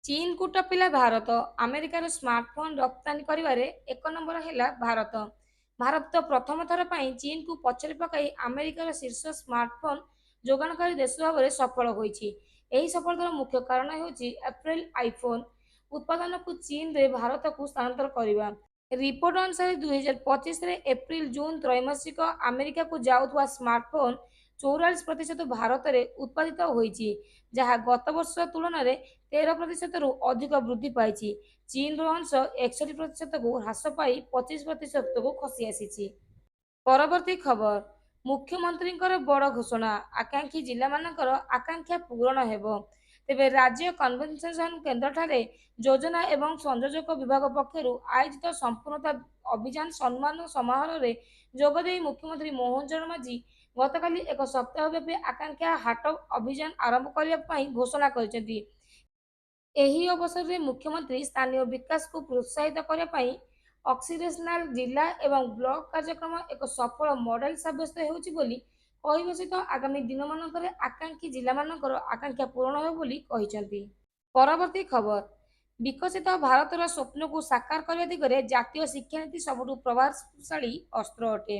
चीन को टपिला भारत। अमेरिकार स्मार्टफोन रप्तानी करिबारे एक नंबर है भारत। भारत प्रथम थर पर चीन को पछरे पकाई अमेरिकार शीर्ष स्मार्टफोन जोगाणकारी देश भाव में सफल होईछि। एही सफलतार मुख्य कारण ହେଉଛି एप्रिल आईफोन उत्पादन को चीन रे भारत को स्थानांतर करवा। रिपोर्ट अनुसार 2025 एप्रिल जून त्रैमासिक अमेरिका को जाउथवा स्मार्टफोन 44% भारत में उत्पादित होईछि, जहाँ गत वर्ष तुलन में 13% रु अधिक वृद्धि पाई। चीन अंश 61% को ह्रास पाई 25% को खसी आसी। परवर्ती खबर, मुख्यमंत्री बड़ घोषणा, आकांक्षी जिला मानकर आकांक्षा पूरण हेब। तेबे राज्य कन्वेन्शन केन्द्र ठारे योजना एवं संयोजक विभाग पक्षर आयोजित संपूर्णता अभियान सम्मान समारोह में जोगदे मुख्यमंत्री मोहन चरण माझी गतकाली एक सप्ताहव्यापी आकांक्षा हाट अभियान आरंभ करने घोषणा कर। ଏହି ଅବସରରେ ମୁଖ୍ୟମନ୍ତ୍ରୀ ସ୍ଥାନୀୟ ବିକାଶକୁ ପ୍ରୋତ୍ସାହିତ କରିବା ପାଇଁ ଅକ୍ସିଲେଶନାଲ ଜିଲ୍ଲା ଏବଂ ବ୍ଲକ କାର୍ଯ୍ୟକ୍ରମ ଏକ ସଫଳ ମଡେଲ ସାବ୍ୟସ୍ତ ହେଉଛି ବୋଲି କହିବା ସହିତ ଆଗାମୀ ଦିନମାନଙ୍କରେ ଆକାଂକ୍ଷୀ ଜିଲ୍ଲାମାନଙ୍କର ଆକାଂକ୍ଷା ପୂରଣ ହେବ ବୋଲି କହିଛନ୍ତି। ପରବର୍ତ୍ତୀ ଖବର, ବିକଶିତ ଭାରତର ସ୍ୱପ୍ନକୁ ସାକାର କରିବା ଦିଗରେ ଜାତୀୟ ଶିକ୍ଷାନୀତି ସବୁଠୁ ପ୍ରଭାବଶାଳୀ ଅସ୍ତ୍ର ଅଟେ।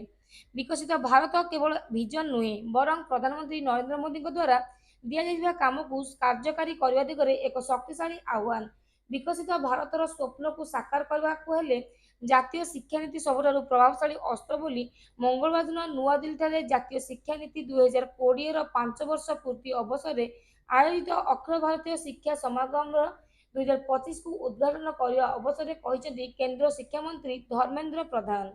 ବିକଶିତ ଭାରତ କେବଳ ଭିଜନ ନୁହେଁ, ବରଂ ପ୍ରଧାନମନ୍ତ୍ରୀ ନରେନ୍ଦ୍ର ମୋଦିଙ୍କ ଦ୍ୱାରା ଦିଆଯାଇଥିବା କାମକୁ କାର୍ଯ୍ୟକାରୀ କରିବା ଦିଗରେ ଏକ ଶକ୍ତିଶାଳୀ ଆହ୍ୱାନ। ବିକଶିତ ଭାରତର ସ୍ୱପ୍ନକୁ ସାକାର କରିବାକୁ ହେଲେ ଜାତୀୟ ଶିକ୍ଷାନୀତି ସବୁଠାରୁ ପ୍ରଭାବଶାଳୀ ଅସ୍ତ୍ର ବୋଲି ମଙ୍ଗଳବାର ଦିନ ନୂଆଦିଲ୍ଲୀଠାରେ ଜାତୀୟ ଶିକ୍ଷାନୀତି 2020ର 5 ବର୍ଷ ପୂର୍ତ୍ତି ଅବସରରେ ଆୟୋଜିତ ଅଖିଳ ଭାରତୀୟ ଶିକ୍ଷା ସମାଗମର 2025କୁ ଉଦ୍ଘାଟନ କରିବା ଅବସରରେ କହିଛନ୍ତି କେନ୍ଦ୍ର ଶିକ୍ଷାମନ୍ତ୍ରୀ ଧର୍ମେନ୍ଦ୍ର ପ୍ରଧାନ।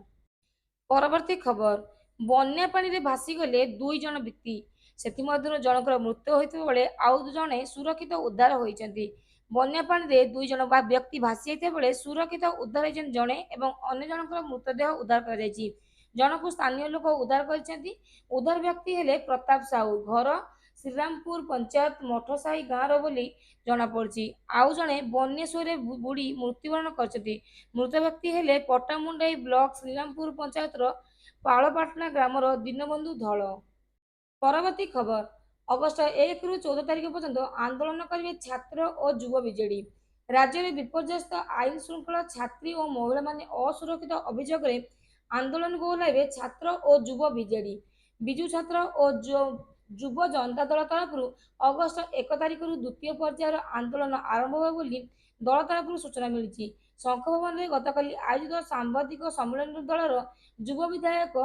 ପରବର୍ତ୍ତୀ ଖବର, ବନ୍ୟା ପାଣିରେ ଭାସିଗଲେ 2 ଜଣ ବ୍ୟକ୍ତି, ସେଥିମଧ୍ୟରୁ ଜଣଙ୍କର ମୃତ୍ୟୁ ହୋଇଥିବା ବେଳେ ଆଉ ଜଣେ ସୁରକ୍ଷିତ ଉଦ୍ଧାର ହୋଇଛନ୍ତି। ବନ୍ୟା ପାଣିରେ 2 ଜଣ ବ୍ୟକ୍ତି ଭାସି ଯାଇଥିବା ବେଳେ ସୁରକ୍ଷିତ ଉଦ୍ଧାର ହୋଇଛନ୍ତି ଜଣେ ଏବଂ ଅନ୍ୟ ଜଣଙ୍କର ମୃତଦେହ ଉଦ୍ଧାର କରାଯାଇଛି। ଜଣକୁ ସ୍ଥାନୀୟ ଲୋକ ଉଦ୍ଧାର କରିଛନ୍ତି। ଉଦ୍ଧାର ବ୍ୟକ୍ତି ହେଲେ ପ୍ରତାପ ସାହୁ, ଘର ଶ୍ରୀରାମପୁର ପଞ୍ଚାୟତ ମଠସାହି ଗାଁର ବୋଲି ଜଣାପଡ଼ିଛି। ଆଉ ଜଣେ ବନ୍ୟା ସୁଅରେ ବୁଡ଼ି ମୃତ୍ୟୁବରଣ କରିଛନ୍ତି। ମୃତ ବ୍ୟକ୍ତି ହେଲେ ପଟ୍ଟାମୁଣ୍ଡାଇ ବ୍ଲକ ଶ୍ରୀରାମପୁର ପଞ୍ଚାୟତର ପାଳପାଟଣା ଗ୍ରାମର ଦୀନବନ୍ଧୁ ଧଳ। ପରବର୍ତ୍ତୀ ଖବର, ଅଗଷ୍ଟ 1ରୁ 14 ତାରିଖ ପର୍ଯ୍ୟନ୍ତ ଆନ୍ଦୋଳନ କରିବେ ଛାତ୍ର ଓ ଯୁବ ବିଜେଡି। ରାଜ୍ୟରେ ବିପର୍ଯ୍ୟସ୍ତ ଆଇନ ଶୃଙ୍ଖଳା, ଛାତ୍ରୀ ଓ ମହିଳାମାନେ ଅସୁରକ୍ଷିତ ଅଭିଯୋଗରେ ଆନ୍ଦୋଳନକୁ ଓହ୍ଲାଇବେ ଛାତ୍ର ଓ ଯୁବ ବିଜେଡି। ବିଜୁ ଛାତ୍ର ଓ ଯୁବ ଜନତା ଦଳ ତରଫରୁ ଅଗଷ୍ଟ 1 ତାରିଖରୁ ଦ୍ୱିତୀୟ ପର୍ଯ୍ୟାୟର ଆନ୍ଦୋଳନ ଆରମ୍ଭ ହେବ ବୋଲି ଦଳ ତରଫରୁ ସୂଚନା ମିଳିଛି। ଶଙ୍ଖ ଭବନରେ ଗତକାଲି ଆୟୋଜିତ ସାମ୍ବାଦିକ ସମ୍ମିଳନୀରେ ଦଳର ଯୁବ ବିଧାୟକ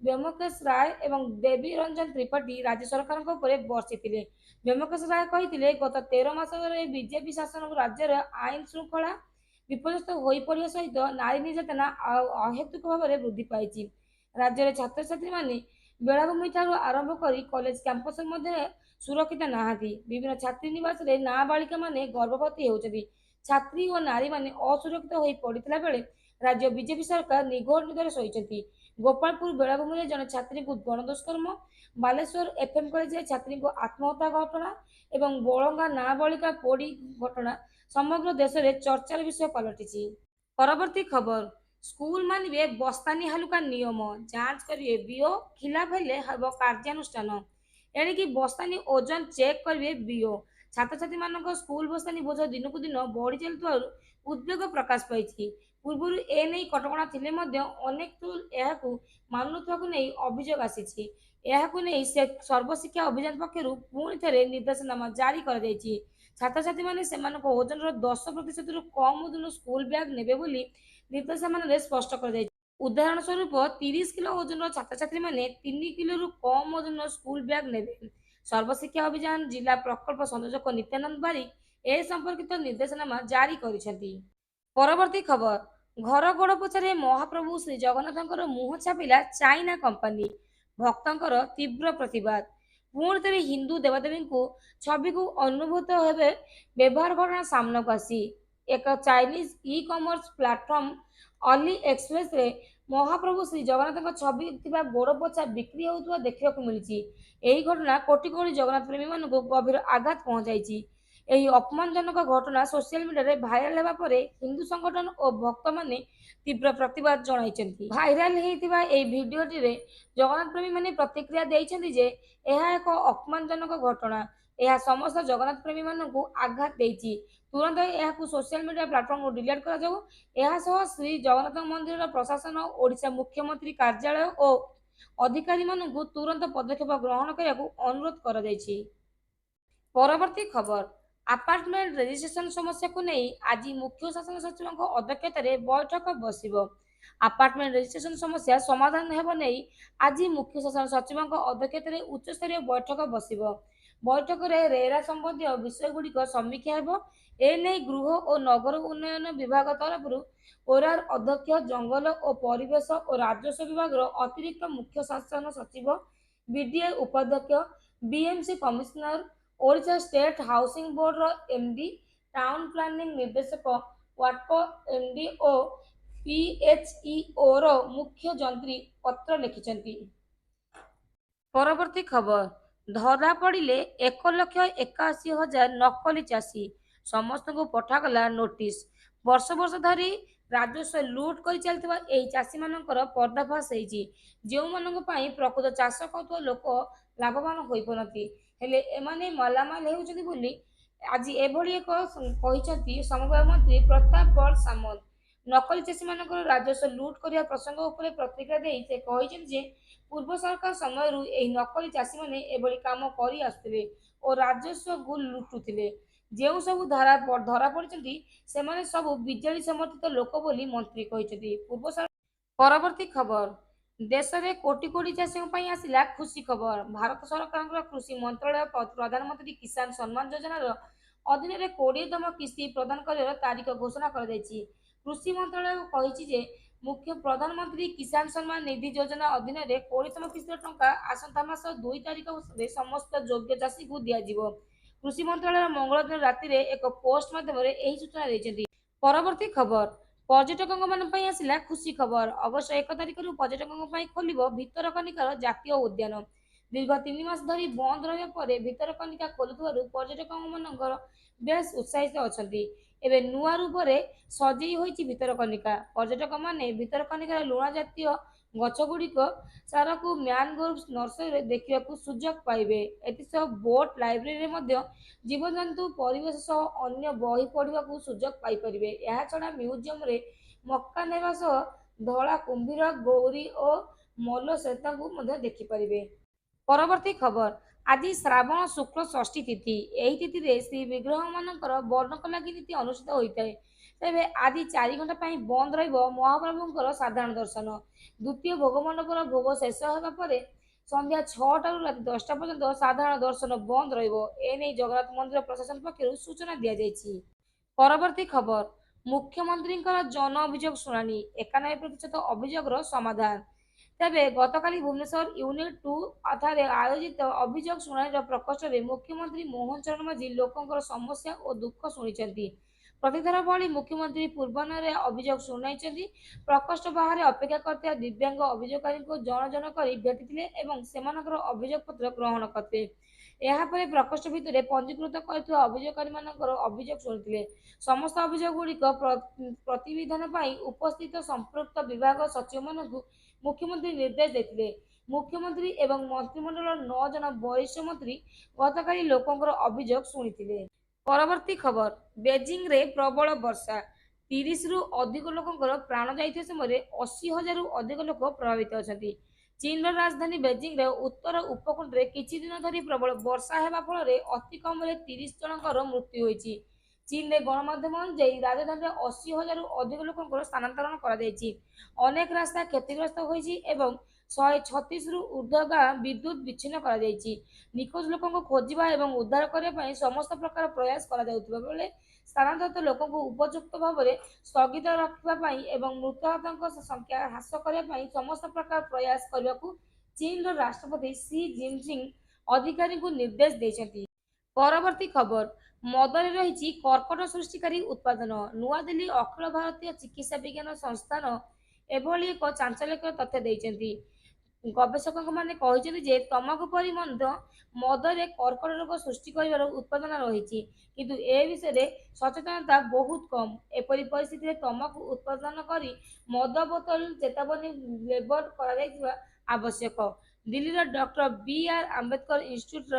ବ୍ୟୋମକେଶ ରାୟ ଏବଂ ଦେବୀ ରଞ୍ଜନ ତ୍ରିପାଠୀ ରାଜ୍ୟ ସରକାରଙ୍କ ଉପରେ ବର୍ଷିଥିଲେ। ବ୍ୟୋମକେଶ ରାୟ କହିଥିଲେ, ଗତ 13 ମାସରେ ବିଜେପି ଶାସନ ରାଜ୍ୟରେ ଆଇନ ଶୃଙ୍ଖଳା ବିପର୍ଯ୍ୟସ୍ତ ହୋଇପଡ଼ିବା ସହିତ ନାରୀ ନିର୍ଯାତନା ଅହେତୁକ ଭାବରେ ବୃଦ୍ଧି ପାଇଛି। ରାଜ୍ୟରେ ଛାତ୍ରଛାତ୍ରୀମାନେ ବେଳାଭୂମିଠାରୁ ଆରମ୍ଭ କରି କଲେଜ କ୍ୟାମ୍ପସ ମଧ୍ୟରେ ସୁରକ୍ଷିତ ନାହାନ୍ତି। ବିଭିନ୍ନ ଛାତ୍ରୀ ନିବାସରେ ନାବାଳିକାମାନେ ଗର୍ଭବତୀ ହେଉଛନ୍ତି। ଛାତ୍ରୀ ଓ ନାରୀମାନେ ଅସୁରକ୍ଷିତ ହୋଇ ପଡ଼ିଥିଲା ବେଳେ ରାଜ୍ୟ ବିଜେପି ସରକାର ନିଘୋଡ଼ ନିଦରେ ଶୋଇଛନ୍ତି। ଗୋପାଳପୁର ବେଳାଭୂମିରେ ଜଣେ ଛାତ୍ରୀଙ୍କୁ ଗଣଦୁଷ୍କର୍ମ, ବାଲେଶ୍ୱର ଏଫ୍ଏମ୍ କଲେଜରେ ଛାତ୍ରୀଙ୍କ ଆତ୍ମହତ୍ୟା ଘଟଣା ଏବଂ ବଳଙ୍ଗା ନାବାଳିକା ପୋଡ଼ି ଘଟଣା ସମଗ୍ର ଦେଶରେ ଚର୍ଚ୍ଚାର ବିଷୟ ପାଲଟିଛି। ପରବର୍ତ୍ତୀ ଖବର, ସ୍କୁଲ ମାନିବେ ବସ୍ତାନି ହାଲୁକା ନିୟମ, ଯାଞ୍ଚ କରିବେ ବିଓ, ଖିଲାପ ହେଲେ ହେବ କାର୍ଯ୍ୟାନୁଷ୍ଠାନ। ଏଣିକି ବସ୍ତାନି ଓଜନ ଚେକ୍ କରିବେ ବିଓ। ଛାତ୍ରଛାତ୍ରୀମାନଙ୍କ ସ୍କୁଲ ବସ୍ତାନି ବୋଝ ଦିନକୁ ଦିନ ବଢ଼ି ଚାଲୁଥିବାରୁ ଉଦ୍ବେଗ ପ୍ରକାଶ ପାଇଛି। ପୂର୍ବରୁ ଏନେଇ କଟକଣା ଥିଲେ ମଧ୍ୟ ଅନେକ ସ୍କୁଲ ଏହାକୁ ମାନୁନଥିବାକୁ ନେଇ ଅଭିଯୋଗ ଆସିଛି। ଏହାକୁ ନେଇ ସର୍ବଶିକ୍ଷା ଅଭିଯାନ ପକ୍ଷରୁ ପୁଣି ଥରେ ନିର୍ଦ୍ଦେଶନାମା ଜାରି କରାଯାଇଛି। ଛାତ୍ରଛାତ୍ରୀମାନେ ସେମାନଙ୍କ ଓଜନର 10%ରୁ କମ୍ ଓଜନର ସ୍କୁଲ ବ୍ୟାଗ୍ ନେବେ ବୋଲି ନିର୍ଦ୍ଦେଶନାମାରେ ସ୍ପଷ୍ଟ କରାଯାଇଛି। ଉଦାହରଣ ସ୍ୱରୂପ 30 କିଲୋ ଓଜନର ଛାତ୍ରଛାତ୍ରୀମାନେ 3 କିଲୋରୁ କମ୍ ଓଜନର ସ୍କୁଲ ବ୍ୟାଗ୍ ନେବେ। ସର୍ବଶିକ୍ଷା ଅଭିଯାନ ଜିଲ୍ଲା ପ୍ରକଳ୍ପ ସଂଯୋଜକ ନିତ୍ୟାନନ୍ଦ ବାରିକ ଏ ସମ୍ପର୍କିତ ନିର୍ଦ୍ଦେଶନାମା ଜାରି କରିଛନ୍ତି। ପରବର୍ତ୍ତୀ ଖବର, ଘର ଗୋଡ଼ ପଛରେ ମହାପ୍ରଭୁ ଶ୍ରୀ ଜଗନ୍ନାଥଙ୍କର ମୁହଁ ଛାପିଲା ଚାଇନା କମ୍ପାନୀ, ଭକ୍ତଙ୍କର ତୀବ୍ର ପ୍ରତିବାଦ। ପୁଣି ଥରେ ହିନ୍ଦୁ ଦେବାଦେବୀଙ୍କୁ ଛବିକୁ ଅନୁଭୂତ ହେବେ ବ୍ୟବହାର ଘଟଣା ସାମ୍ନାକୁ ଆସି ଏକ ଚାଇନିଜ ଇ କମର୍ସ ପ୍ଲାଟଫର୍ମ ଅଲି ଏକ୍ସପ୍ରେସରେ ମହାପ୍ରଭୁ ଶ୍ରୀ ଜଗନ୍ନାଥଙ୍କ ଛବି ଥିବା ଗୋଡ଼ ପୋଛା ବିକ୍ରି ହେଉଥିବା ଦେଖିବାକୁ ମିଳିଛି। ଏହି ଘଟଣା କୋଟି କୋଟି ଜଗନ୍ନାଥ ପ୍ରେମୀମାନଙ୍କୁ ଗଭୀର ଆଘାତ ପହଞ୍ଚାଇଛି। ଏହି ଅପମାନଜନକ ଘଟଣା ସୋସିଆଲ ମିଡିଆରେ ଭାଇରାଲ ହେବା ପରେ ହିନ୍ଦୁ ସଂଗଠନ ଓ ଭକ୍ତମାନେ ତୀବ୍ର ପ୍ରତିବାଦ ଜଣାଇଛନ୍ତି। ଭାଇରାଲ ହୋଇଥିବା ଏହି ଭିଡିଓଟିରେ ଜଗନ୍ନାଥ ପ୍ରେମୀମାନେ ପ୍ରତିକ୍ରିୟା ଦେଇଛନ୍ତି ଯେ ଏହା ଏକ ଅପମାନଜନକ ଘଟଣା। ଏହା ସମସ୍ତ ଜଗନ୍ନାଥ ପ୍ରେମୀମାନଙ୍କୁ ଆଘାତ ଦେଇଛି। ତୁରନ୍ତ ଏହାକୁ ସୋସିଆଲ ମିଡ଼ିଆ ପ୍ଲାଟଫର୍ମରୁ ଡିଲିଟ୍ କରାଯାଉ। ଏହା ସହ ଶ୍ରୀ ଜଗନ୍ନାଥ ମନ୍ଦିରର ପ୍ରଶାସନ, ଓଡ଼ିଶା ମୁଖ୍ୟମନ୍ତ୍ରୀ କାର୍ଯ୍ୟାଳୟ ଓ ଅଧିକାରୀମାନଙ୍କୁ ତୁରନ୍ତ ପଦକ୍ଷେପ ଗ୍ରହଣ କରିବାକୁ ଅନୁରୋଧ କରାଯାଇଛି। ପରବର୍ତ୍ତୀ ଖବର, ଆପାର୍ଟମେଣ୍ଟ ରେଜିଷ୍ଟ୍ରେସନ ସମସ୍ୟାକୁ ନେଇ ଆଜି ମୁଖ୍ୟ ଶାସନ ସଚିବଙ୍କ ଅଧ୍ୟକ୍ଷତାରେ ବୈଠକ ବସିବ। ଆପାର୍ଟମେଣ୍ଟ ରେଜିଷ୍ଟ୍ରେସନ ସମସ୍ୟା ସମାଧାନ ହେବ ନେଇ ଆଜି ମୁଖ୍ୟ ଶାସନ ସଚିବଙ୍କ ଅଧ୍ୟକ୍ଷତାରେ ଉଚ୍ଚସ୍ତରୀୟ ବୈଠକ ବସିବ। ବୈଠକରେ ରେରା ସମ୍ବନ୍ଧୀୟ ବିଷୟଗୁଡ଼ିକ ସମୀକ୍ଷା ହେବ। ଏନେଇ ଗୃହ ଓ ନଗର ଉନ୍ନୟନ ବିଭାଗ ତରଫରୁ ଓରାର ଅଧ୍ୟକ୍ଷ, ଜଙ୍ଗଲ ଓ ପରିବେଶ ଓ ରାଜସ୍ୱ ବିଭାଗର ଅତିରିକ୍ତ ମୁଖ୍ୟ ଶାସନ ସଚିବ, ବିଡିଏ ଉପାଧ୍ୟକ୍ଷ, BMC commissioner, Odisha state housing ବୋର୍ଡର ଏମଡି, ଟାଉନ ପ୍ଲାନିଂ ନିର୍ଦ୍ଦେଶକ, ୱାଟକ ଏମଡି ଓ ପିଏଚଇଓର ମୁଖ୍ୟ ଯନ୍ତ୍ରୀ ପତ୍ର ଲେଖିଛନ୍ତି। ପରବର୍ତ୍ତୀ ଖବର, ଧରାପଡ଼ିଲେ 1,81,000 ନକଲି ଚାଷୀ, ସମସ୍ତଙ୍କୁ ପଠାଗଲା ନୋଟିସ। ବର୍ଷ ବର୍ଷ ଧରି ରାଜସ୍ୱ ଲୁଟ୍ କରି ଚାଲିଥିବା ଏହି ଚାଷୀମାନଙ୍କର ପର୍ଦ୍ଦାଫାଶ ହେଇଛି। ଯେଉଁମାନଙ୍କ ପାଇଁ ପ୍ରକୃତ ଚାଷ କରୁଥିବା ଲୋକ ଲାଭବାନ ହୋଇପାରୁନାହାନ୍ତି, ହେଲେ ଏମାନେ ମାଲାମାଲ ହେଉଛନ୍ତି ବୋଲି ଆଜି ଏଭଳି ଏକ କହିଛନ୍ତି ସମବାୟ ମନ୍ତ୍ରୀ ପ୍ରତାପ ବଳ ସାମନ୍ତ। ନକଲି ଚାଷୀମାନଙ୍କର ରାଜସ୍ୱ ଲୁଟ୍ କରିବା ପ୍ରସଙ୍ଗ ଉପରେ ପ୍ରତିକ୍ରିୟା ଦେଇ ସେ କହିଛନ୍ତି ଯେ ପୂର୍ବ ସରକାର ସମୟରୁ ଏହି ନକଲି ଚାଷୀମାନେ ଏଭଳି କାମ କରି ଆସୁଥିଲେ ଓ ରାଜସ୍ୱକୁ ଲୁଟୁଥିଲେ। ଯେଉଁ ସବୁ ଧରାପଡ଼ିଛନ୍ତି ସେମାନେ ସବୁ ବିଜେଡି ସମର୍ଥିତ ଲୋକ ବୋଲି ମନ୍ତ୍ରୀ କହିଛନ୍ତି। ପରବର୍ତ୍ତୀ ଖବର, ଦେଶରେ କୋଟି କୋଟି ଚାଷୀଙ୍କ ପାଇଁ ଆସିଲା ଖୁସି ଖବର। ଭାରତ ସରକାରଙ୍କର କୃଷି ମନ୍ତ୍ରାଳୟ ପ୍ରଧାନମନ୍ତ୍ରୀ କିଷାନ ସମ୍ମାନ ଯୋଜନାର ଅଧୀନରେ 20ତମ କିସ୍ତି ପ୍ରଦାନ କରିବାର ତାରିଖ ଘୋଷଣା କରାଯାଇଛି। କୃଷି ମନ୍ତ୍ରାଳୟ କହିଛି ଯେ ପ୍ରଧାନମନ୍ତ୍ରୀ କିଷାନ ସମ୍ମାନ ନିଧି ଯୋଜନା ଅଧୀନରେ 20ତମ କିସ୍ତିର ଟଙ୍କା ଆସନ୍ତା ମାସ 2 ତାରିଖରେ ସମସ୍ତ ଯୋଗ୍ୟ ଚାଷୀଙ୍କୁ ଦିଆଯିବ। କୃଷି ମନ୍ତ୍ରାଳୟ ମଙ୍ଗଳବାର ଦିନ ରାତିରେ ଏକ ପୋଷ୍ଟ ମାଧ୍ୟମରେ ଏହି ସୂଚନା ଦେଇଛନ୍ତି। ପରବର୍ତ୍ତୀ ଖବର, ପର୍ଯ୍ୟଟକଙ୍କ ପାଇଁ ଆସିଲା ଖୁସି ଖବର। ଅଗଷ୍ଟ 1 ତାରିଖରୁ ପର୍ଯ୍ୟଟକଙ୍କ ପାଇଁ ଖୋଲିବ ଭିତରକନିକାର ଜାତୀୟ ଉଦ୍ୟାନ। ଦୀର୍ଘ 3 ମାସ ଧରି ବନ୍ଦ ରହିବା ପରେ ଭିତରକନିକା ଖୋଲୁଥିବାରୁ ପର୍ଯ୍ୟଟକମାନଙ୍କର ବେଶ ଉତ୍ସାହିତ ଅଛନ୍ତି। ଏବେ ନୂଆ ରୂପରେ ସଜେଇ ହୋଇଛି ଭିତରକନିକା। ପର୍ଯ୍ୟଟକମାନେ ଭିତରକନିକାର ଲୁଣା ଜାତୀୟ ଗଛଗୁଡ଼ିକ ସାରକୁ ମ୍ୟାନଗ୍ରୋଭ ନର୍ସରୀରେ ଦେଖିବାକୁ ସୁଯୋଗ ପାଇବେ। ଏଥିସହ ବୋଟ ଲାଇବ୍ରେରୀରେ ମଧ୍ୟ ଜୀବଜନ୍ତୁ, ପରିବେଶ ସହ ଅନ୍ୟ ବହି ପଢ଼ିବାକୁ ସୁଯୋଗ ପାଇପାରିବେ। ଏହାଛଡ଼ା ମ୍ୟୁଜିୟମରେ ମକ୍କା ନେବା ସହ ଧଳା କୁମ୍ଭୀର, ଗୌରୀ ଓ ମଲ୍ଲ ଶ୍ବେତାଙ୍କୁ ମଧ୍ୟ ଦେଖିପାରିବେ। ପରବର୍ତ୍ତୀ ଖବର, ଆଜି ଶ୍ରାବଣ ଶୁକ୍ଳ ଷଷ୍ଠୀ ତିଥି। ଏହି ତିଥିରେ ଶ୍ରୀବିଗ୍ରହମାନଙ୍କର ବର୍ଣ୍ଣକଲାଗି ନୀତି ଅନୁଷ୍ଠିତ ହୋଇଥାଏ। ତେବେ ଆଜି 4 ଘଣ୍ଟା ପାଇଁ ବନ୍ଦ ରହିବ ମହାପ୍ରଭୁଙ୍କର ସାଧାରଣ ଦର୍ଶନ। ଦ୍ୱିତୀୟ ଭୋଗମଣ୍ଡପର ଭୋଗ ଶେଷ ହେବା ପରେ ସନ୍ଧ୍ୟା 6ଟାରୁ ରାତି 10ଟା ପର୍ଯ୍ୟନ୍ତ ସାଧାରଣ ଦର୍ଶନ ବନ୍ଦ ରହିବ। ଏନେଇ ଜଗନ୍ନାଥ ମନ୍ଦିର ପ୍ରଶାସନ ପକ୍ଷରୁ ସୂଚନା ଦିଆଯାଇଛି। ପରବର୍ତ୍ତୀ ଖବର, ମୁଖ୍ୟମନ୍ତ୍ରୀଙ୍କର ଜନ ଅଭିଯୋଗ ଶୁଣାଣି, 91% ଅଭିଯୋଗର ସମାଧାନ। ତେବେ ଗତକାଲି ଭୁବନେଶ୍ୱର ୟୁନିଟ୍ 2 ଠାରେ ଆୟୋଜିତ ଅଭିଯୋଗ ଶୁଣାଣିର ପ୍ରକୋଷ୍ଠରେ ମୁଖ୍ୟମନ୍ତ୍ରୀ ମୋହନ ଚରଣ ମାଝୀ ଲୋକଙ୍କର ସମସ୍ୟା ଓ ଦୁଃଖ ଶୁଣିଛନ୍ତି। ପ୍ରତିଥର ଭଳି ମୁଖ୍ୟମନ୍ତ୍ରୀ ପୂର୍ବାହ୍ନରେ ଅଭିଯୋଗ ଶୁଣାଇଛନ୍ତି। ପ୍ରକୋଷ୍ଠ ବାହାରେ ଅପେକ୍ଷା କରିଥିବା ଦିବ୍ୟାଙ୍ଗ ଅଭିଯୋଗକାରୀଙ୍କୁ ଜଣ ଜଣ କରି ଭେଟିଥିଲେ ଏବଂ ସେମାନଙ୍କର ଅଭିଯୋଗପତ୍ର ଗ୍ରହଣ କରିଥିଲେ। ଏହାପରେ ପ୍ରକୋଷ୍ଠ ଭିତରେ ପଞ୍ଜୀକୃତ କରିଥିବା ଅଭିଯୋଗକାରୀମାନଙ୍କର ଅଭିଯୋଗ ଶୁଣିଥିଲେ। ସମସ୍ତ ଅଭିଯୋଗଗୁଡ଼ିକ ପ୍ରତିବିଧାନ ପାଇଁ ଉପସ୍ଥିତ ସମ୍ପୃକ୍ତ ବିଭାଗ ସଚିବମାନଙ୍କୁ ମୁଖ୍ୟମନ୍ତ୍ରୀ ନିର୍ଦ୍ଦେଶ ଦେଇଥିଲେ। ମୁଖ୍ୟମନ୍ତ୍ରୀ ଏବଂ ମନ୍ତ୍ରିମଣ୍ଡଳର 9 ଜଣ ବରିଷ୍ଠ ମନ୍ତ୍ରୀ ଗତକାଲି ଲୋକଙ୍କର ଅଭିଯୋଗ ଶୁଣିଥିଲେ। ପରବର୍ତ୍ତୀ ଖବର, ବେଜିଂରେ ପ୍ରବଳ ବର୍ଷା, 30ରୁ ଅଧିକ ଲୋକଙ୍କର ପ୍ରାଣ ଯାଇଥିବା ସମୟରେ 80,000ରୁ ଅଧିକ ଲୋକ ପ୍ରଭାବିତ ଅଛନ୍ତି। ଚୀନର ରାଜଧାନୀ ବେଜିଂର ଉତ୍ତର ଉପକୂଳରେ କିଛି ଦିନ ଧରି ପ୍ରବଳ ବର୍ଷା ହେବା ଫଳରେ ଅତି କମରେ 30 ଜଣଙ୍କର ମୃତ୍ୟୁ ହୋଇଛି। ଚୀନରେ ଗଣମାଧ୍ୟମ ଅନୁଯାୟୀ ରାଜଧାନୀରେ 80,000ରୁ ଅଧିକ ଲୋକଙ୍କର ସ୍ଥାନାନ୍ତରଣ କରାଯାଇଛି। ଅନେକ ରାସ୍ତା କ୍ଷତିଗ୍ରସ୍ତ ହୋଇଛି ଏବଂ 136ରୁ ଉର୍ଦ୍ଧ୍ୱ ଗାଁ ବିଦ୍ୟୁତ୍ ବିଚ୍ଛିନ୍ନ କରାଯାଇଛି। ନିଖୋଜ ଲୋକଙ୍କୁ ଖୋଜିବା ଏବଂ ଉଦ୍ଧାର କରିବା ପାଇଁ ସମସ୍ତ ପ୍ରକାର ପ୍ରୟାସ କରାଯାଉଥିବା ବେଳେ ସ୍ଥାନାନ୍ତରିତ ଲୋକଙ୍କୁ ଉପଯୁକ୍ତ ଭାବରେ ସ୍ଥଗିତ ରଖିବା ପାଇଁ ଏବଂ ମୃତାହତଙ୍କ ସଂଖ୍ୟା ହ୍ରାସ କରିବା ପାଇଁ ସମସ୍ତ ପ୍ରକାର ପ୍ରୟାସ କରିବାକୁ ଚୀନର ରାଷ୍ଟ୍ରପତି ସି ଜିନପିଙ୍ଗ ଅଧିକାରୀଙ୍କୁ ନିର୍ଦ୍ଦେଶ ଦେଇଛନ୍ତି। ପରବର୍ତ୍ତୀ ଖବର, ମଦରେ ରହିଛି କର୍କଟ ସୃଷ୍ଟିକାରୀ ଉତ୍ପାଦନ। ନୂଆଦିଲ୍ଲୀ ଅଖିଳ ଭାରତୀୟ ଚିକିତ୍ସା ବିଜ୍ଞାନ ସଂସ୍ଥାନ ଏଭଳି ଏକ ଚାଞ୍ଚଲ୍ୟକର ତଥ୍ୟ ଦେଇଛନ୍ତି। ଗବେଷକମାନେ କହିଛନ୍ତି ଯେ ତମାଖୁ ପରି ମଧ୍ୟ ମଦରେ କର୍କଟ ରୋଗ ସୃଷ୍ଟି କରିବାର ଉତ୍ପାଦନ ରହିଛି, କିନ୍ତୁ ଏ ବିଷୟରେ ସଚେତନତା ବହୁତ କମ୍। ଏପରି ପରିସ୍ଥିତିରେ ତମାଖୁ ଉତ୍ପାଦନ କରି ମଦ ବୋତଲ ଚେତାବନୀ ଲେବଲ କରାଯାଇଥିବା ଆବଶ୍ୟକ। ଦିଲ୍ଲୀର ଡକ୍ଟର ବି.ଆର୍. ଆମ୍ବେଦକର ଇନଷ୍ଟିଚ୍ୟୁଟର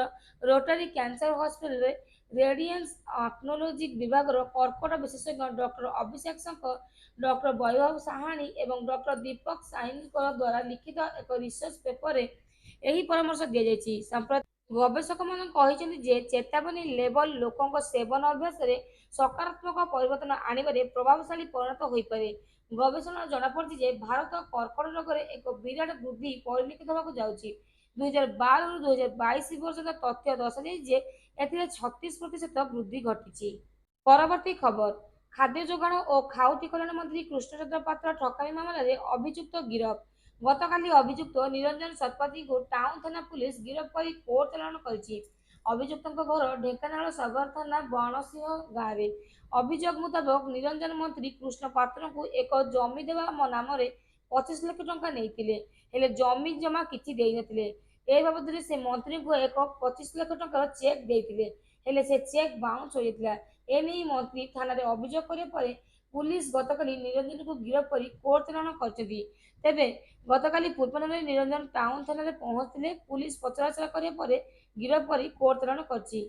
ରୋଟାରୀ କ୍ୟାନ୍ସର ହସ୍ପିଟାଲରେ ରେଡିଏନ୍ସ ଅଙ୍କୋଲୋଜି ବିଭାଗର କର୍କଟ ବିଶେଷଜ୍ଞ ଡକ୍ଟର ଅଭିଷେକ ଶଙ୍କର, ଡକ୍ଟର ବୈଭବ ସାହାଣୀ ଏବଂ ଡକ୍ଟର ଦୀପକ ସାଇନିଙ୍କ ଦ୍ୱାରା ଲିଖିତ ଏକ ରିସର୍ଚ୍ଚ ପେପରରେ ଏହି ପରାମର୍ଶ ଦିଆଯାଇଛି। ସମ୍ପ୍ରତି ଗବେଷକମାନେ କହିଛନ୍ତି ଯେ ଚେତାବନୀ ଲେବଲ ଲୋକଙ୍କ ସେବନ ଅଭ୍ୟାସରେ ସକାରାତ୍ମକ ପରିବର୍ତ୍ତନ ଆଣିବାରେ ପ୍ରଭାବଶାଳୀ ପରିଣତ ହୋଇପାରେ। ଗବେଷଣାରୁ ଜଣାପଡ଼ିଛି ଯେ ଭାରତ କର୍କଟ ରୋଗରେ ଏକ ବିରାଟ ବୃଦ୍ଧି ପରିଲକ୍ଷିତ ହେବାକୁ ଯାଉଛି। 2012 ରୁ 2022 ପର୍ଯ୍ୟନ୍ତ ତଥ୍ୟ ଦର୍ଶାଯାଇଛି ଯେ ଏଥିରେ 36% ବୃଦ୍ଧି ଘଟିଛି। ପରବର୍ତ୍ତୀ ଖବର, ଖାଦ୍ୟ ଯୋଗାଣ ଓ ଖାଉଟି କଲ୍ୟାଣ ମନ୍ତ୍ରୀ କୃଷ୍ଣଚନ୍ଦ୍ର ପାତ୍ର ଠକାମି ମାମଲାରେ ଅଭିଯୁକ୍ତ ଗିରଫ। ଗତକାଲି ଅଭିଯୁକ୍ତ ନିରଞ୍ଜନ ଶତପଥୀଙ୍କୁ ଟାଉନ ଥାନା ପୁଲିସ ଗିରଫ କରି କୋର୍ଟ ଚାଲାଣ କରିଛି। ଅଭିଯୁକ୍ତଙ୍କ ଘର ଢେଙ୍କାନାଳ ସଦର ଥାନା ବାଣସିଂହ ଗାଁରେ। ଅଭିଯୋଗ ମୁତାବକ ନିରଞ୍ଜନ ମନ୍ତ୍ରୀ କୃଷ୍ଣ ପାତ୍ରଙ୍କୁ ଏକ ଜମି ଦେବା ନାମରେ 25 ଲକ୍ଷ ଟଙ୍କା ନେଇଥିଲେ, ହେଲେ ଜମି ଜମା କିଛି ଦେଇନଥିଲେ। ଏ ବାବଦରେ ସେ ମନ୍ତ୍ରୀଙ୍କୁ ଏକ 25 ଲକ୍ଷ ଟଙ୍କାର ଚେକ୍ ଦେଇଥିଲେ, ହେଲେ ସେ ଚେକ୍ ବାଉନ୍ସ ହୋଇଯାଇଥିଲା। ଏନେଇ ମନ୍ତ୍ରୀ ଥାନାରେ ଅଭିଯୋଗ କରିବା ପରେ ପୁଲିସ ଗତକାଲି ନିରଞ୍ଜନଙ୍କୁ ଗିରଫ କରି କୋର୍ଟ ଚାଲାଣ କରିଛନ୍ତି। ତେବେ ଗତକାଲି ପୂର୍ବାହ୍ନରେ ନିରଞ୍ଜନ ଟାଉନ ଥାନାରେ ପହଞ୍ଚିଥିଲେ। ପୁଲିସ ପଚରାଉଚରା କରିବା ପରେ ଗିରଫ କରି କୋର୍ଟ ଚାଲାଣ କରିଛି।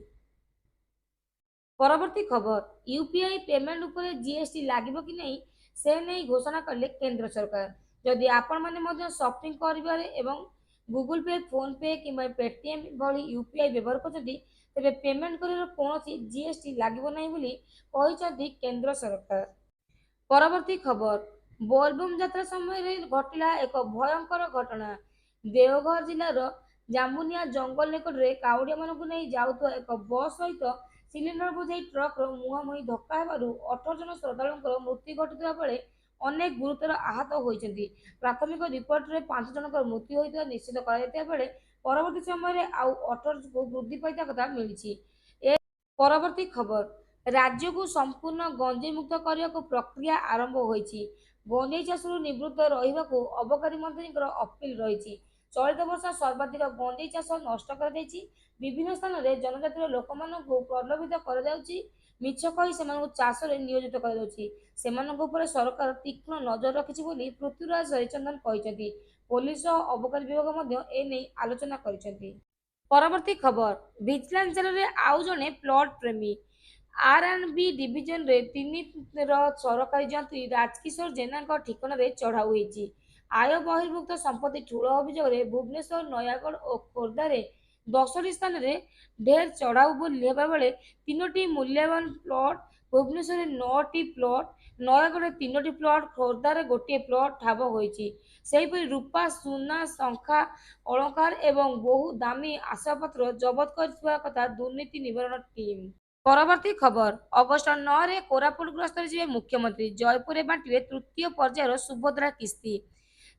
ପରବର୍ତ୍ତୀ ଖବର, ୟୁପିଆଇ ପେମେଣ୍ଟ ଉପରେ ଜିଏସଟି ଲାଗିବ କି ନାହିଁ ସେ ନେଇ ଘୋଷଣା କଲେ କେନ୍ଦ୍ର ସରକାର। ଯଦି ଆପଣମାନେ ମଧ୍ୟ ସପିଂ କରିବାରେ ଏବଂ ଗୁଗଲ ପେ, ଫୋନ ପେ କିମ୍ବା ପେଟିଏମ୍ ଭଳି ୟୁପିଆଇ ବ୍ୟବହାର କରୁଛନ୍ତି, ତେବେ ପେମେଣ୍ଟ କରିବାର କୌଣସି ଜିଏସଟି ଲାଗିବ ନାହିଁ ବୋଲି କହିଛନ୍ତି କେନ୍ଦ୍ର ସରକାର। ପରବର୍ତ୍ତୀ ଖବର, ବୋଲବମ୍ ଯାତ୍ରା ସମୟରେ ଘଟିଲା ଏକ ଭୟଙ୍କର ଘଟଣା। ଦେଓଘର ଜିଲ୍ଲାର ଜାମ୍ବୁନିଆ ଜଙ୍ଗଲ ନିକଟରେ କାଉଡ଼ିଆମାନଙ୍କୁ ନେଇ ଯାଉଥିବା ଏକ ବସ୍ ସହିତ ସିଲିଣ୍ଡର ବୋଝେଇ ଟ୍ରକର ମୁହାଁମୁହିଁ ଧକ୍କା ହେବାରୁ 18 ଜଣ ଶ୍ରଦ୍ଧାଳୁଙ୍କର ମୃତ୍ୟୁ ଘଟିଥିବା ବେଳେ ଅନେକ ଗୁରୁତର ଆହତ ହୋଇଛନ୍ତି। ପ୍ରାଥମିକ ରିପୋର୍ଟରେ 5 ଜଣଙ୍କର ମୃତ୍ୟୁ ହୋଇଥିବା ନିଶ୍ଚିତ କରାଯାଇଥିବା ବେଳେ ପରବର୍ତ୍ତୀ ସମୟରେ ଆଉ 18କୁ ବୃଦ୍ଧି ପାଇଥିବା କଥା ମିଳିଛି। ପରବର୍ତ୍ତୀ ଖବର, ରାଜ୍ୟକୁ ସମ୍ପୂର୍ଣ୍ଣ ଗଞ୍ଜେଇ ମୁକ୍ତ କରିବାକୁ ପ୍ରକ୍ରିୟା ଆରମ୍ଭ ହୋଇଛି। ଗଞ୍ଜେଇ ଚାଷରୁ ନିବୃତ୍ତ ରହିବାକୁ ଅବକାରୀ ମନ୍ତ୍ରୀଙ୍କର ଅପିଲ ରହିଛି। ଚଳିତ ବର୍ଷ ସର୍ବାଧିକ ଗଞ୍ଜେଇ ଚାଷ ନଷ୍ଟ କରାଯାଇଛି। ବିଭିନ୍ନ ସ୍ଥାନରେ ଜନଜାତିର ଲୋକମାନଙ୍କୁ ପ୍ରଲୋଭିତ କରାଯାଉଛି, ମିଛ କହି ସେମାନଙ୍କୁ ଚାଷରେ ନିୟୋଜିତ କରାଯାଉଛି। ସେମାନଙ୍କ ଉପରେ ସରକାର ତୀକ୍ଷ୍ଣ ନଜର ରଖିଛି ବୋଲି ପୃଥ୍ୱୀରାଜ ହରିଚନ୍ଦନ କହିଛନ୍ତି। ପୋଲିସ ଓ ଅବକାରୀ ବିଭାଗ ମଧ୍ୟ ଏନେଇ ଆଲୋଚନା କରିଛନ୍ତି। ପରବର୍ତ୍ତୀ ଖବର, ଭିଜିଲାନ୍ସ ଜେଲରେ ଆଉ ଜଣେ ପ୍ଲଟ ପ୍ରେମୀ। ଆର୍&ବି ଡିଭିଜନରେ 3ର ସରକାରୀ ଯନ୍ତ୍ରୀ ରାଜକିଶୋର ଜେନାଙ୍କ ଠିକଣାରେ ଚଢ଼ାଉ ହୋଇଛି। ଆୟ ବହିର୍ଭୁତ ସମ୍ପତ୍ତି ଠୁଳ ଅଭିଯୋଗରେ ଭୁବନେଶ୍ୱର, ନୟାଗଡ଼ ଓ ଖୋର୍ଦ୍ଧାରେ 10ଟି ସ୍ଥାନରେ ଢେର ଚଢ଼ାଉ ହେବା ବେଳେ 3ଟି ମୂଲ୍ୟବାନ ପ୍ଲଟ, ଭୁବନେଶ୍ୱରରେ 9ଟି ପ୍ଲଟ, ନୟାଗଡ଼ରେ 3ଟି ପ୍ଲଟ, ଖୋର୍ଦ୍ଧାରେ ଗୋଟିଏ ପ୍ଲଟ ଠାବ ହୋଇଛି। ସେହିପରି ରୂପା, ସୁନା, ଶଙ୍ଖା, ଅଳଙ୍କାର ଏବଂ ବହୁ ଦାମୀ ଆସବାବପତ୍ର ଜବତ କରିଥିବା କଥା ଦୁର୍ନୀତି ନିବାରଣ ଟିମ୍। ପରବର୍ତ୍ତୀ ଖବର, ଅଗଷ୍ଟ 9ରେ କୋରାପୁଟ ଗସ୍ତରେ ଯିବେ ମୁଖ୍ୟମନ୍ତ୍ରୀ। ଜୟପୁରରେ ବାଣ୍ଟିବେ ତୃତୀୟ ପର୍ଯ୍ୟାୟର ସୁଭଦ୍ରା କିସ୍ତି।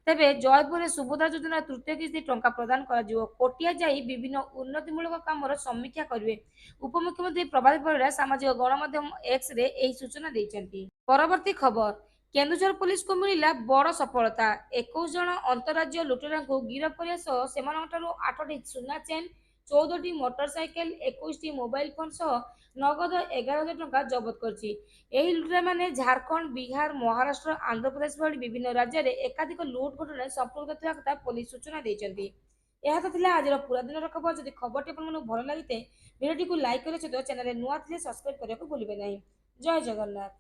ତେବେ ଜୟପୁରରେ ସୁଭଦ୍ରା ଯୋଜନାର ତୃତୀୟ କିସ୍ତି ଟଙ୍କା ପ୍ରଦାନ କରାଯିବ। କୋଟିଆ ଯାଇ ବିଭିନ୍ନ ଉନ୍ନତିମୂଳକ କାମର ସମୀକ୍ଷା କରିବେ। ଉପମୁଖ୍ୟମନ୍ତ୍ରୀ ପ୍ରଭାତ ପରିଡ଼ା ସାମାଜିକ ଗଣମାଧ୍ୟମ ଏକ୍ସରେ ଏହି ସୂଚନା ଦେଇଛନ୍ତି। ପରବର୍ତ୍ତୀ ଖବର, କେନ୍ଦୁଝର ପୁଲିସକୁ ମିଳିଲା ବଡ଼ ସଫଳତା। 21 ଜଣ ଅନ୍ତରାଜ୍ୟ ଲୁଟେରାଙ୍କୁ ଗିରଫ କରିବା ସହ ସେମାନଙ୍କଠାରୁ 8ଟି ସୁନା ଚେନ୍, 14ଟି ମୋଟରସାଇକେଲ, 21ଟି ମୋବାଇଲ ଫୋନ ସହ ନଗଦ 11,000 ଟଙ୍କା ଜବତ କରିଛି। ଏହି ଲୁଟେରାମାନେ ଝାଡ଼ଖଣ୍ଡ, ବିହାର, ମହାରାଷ୍ଟ୍ର, ଆନ୍ଧ୍ରପ୍ରଦେଶ ଭଳି ବିଭିନ୍ନ ରାଜ୍ୟରେ ଏକାଧିକ ଲୁଟ୍ ଘଟଣାରେ ସମ୍ପୃକ୍ତ ଥିବା କଥା ପୋଲିସ ସୂଚନା ଦେଇଛନ୍ତି। ଏହା ତ ଥିଲା ଆଜିର ପୁରା ଦିନର ଖବର। ଯଦି ଖବରଟି ଆପଣମାନଙ୍କୁ ଭଲ ଲାଗିଥାଏ ଭିଡ଼ିଓଟିକୁ ଲାଇକ୍ କରିବା ସହିତ ଚ୍ୟାନେଲରେ ନୂଆ ଥିଲେ ସବସ୍କ୍ରାଇବ କରିବାକୁ ଭୁଲିବେ ନାହିଁ। ଜୟ ଜଗନ୍ନାଥ।